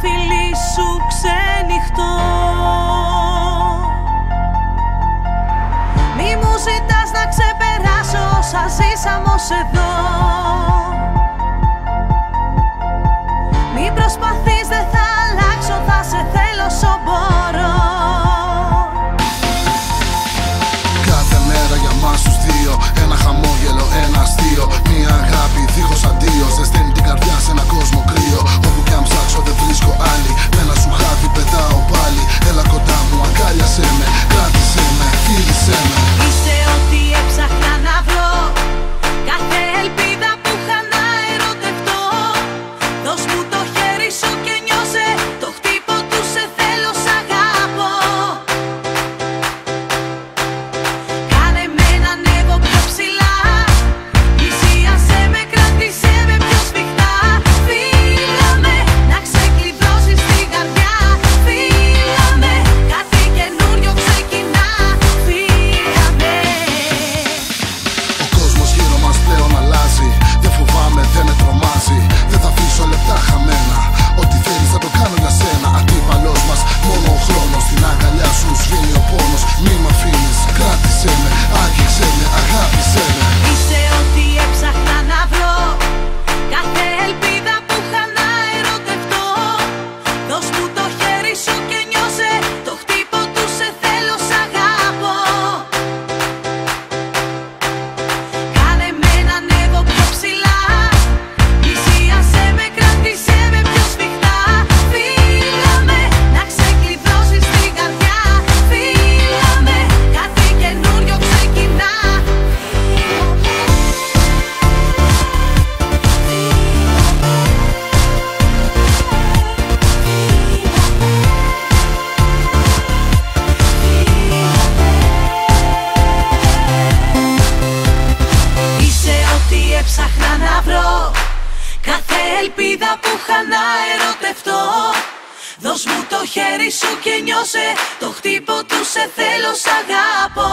φιλί σου ξενυχτώ. Μη μου ζητάς να ξεπεράσω όσα ζήσαμε ως εδώ. Μη προσπαθείς, δεν θα αλλάξω, θα σε θέλω όσο μπορώ. Κάθε μέρα για μας τους δύο, ένα χαμόγελο, ένα αστείο. Μια αγάπη δίχως αντίο, ζεσταίνει την καρδιά σε ένα κόσμο κρύο. Όπου κι αν ψάξω δεν βρίσκω άλλη, με ένα σου χάδι πετάω πάλι. Έλα κοντά μου, αγκάλιασέ με, κράτησέ με, φίλησέ με. Είσαι ό,τι έψαχνα να βρω, κάθε ελπίδα που είχα να ερωτευτώ. Δώσ' μου το χέρι σου και νιώσε το χτύπο του σε θέλω, σ' αγαπώ. Κάνε με να ανέβω πιο ψηλά, πλησίασέ με, κράτησέ με πιο σφιχτά. Φίλα με, να ξεκλειδώσεις την καρδιά. Φίλα με, κάτι καινούριο ξεκινά. Φίλα με. Ο κόσμος γύρω μας πλέον αλλάζει. Δεν φοβάμαι, δεν με τρομάζει. Δεν θα αφήσω λεπτά χαμένα. Ό,τι θέλεις θα το κάνω για σένα. Αντίπαλος μας μόνο ο χρόνος. Στην αγκαλιά σου σβήνει ο πόνος. Μη μ' αφήνεις, κράτησέ με, άγγιξέ με, αγάπησέ με. Είσαι ό,τι έψαχνα να βρω, κάθε ελπίδα που είχα να ερωτευτώ. Δώσ' μου το χέρι σου και νιώσε το χτύπο του σε θέλω, σ' αγαπώ. Κάνε με να ανέβω πιο ψηλά, πλησίασέ με, κράτησέ με πιο σφιχτά. Φίλα με, να ξεκλειδώσεις την καρδιά. Φίλα με, κάτι καινούριο ξεκινά. Είσαι ό,τι έψαχνα να βρω, κάθε ελπίδα που είχα να ερωτευτώ. Δώσ' μου το χέρι σου και νιώσε το χτύπο του σε θέλω, σ' αγαπώ.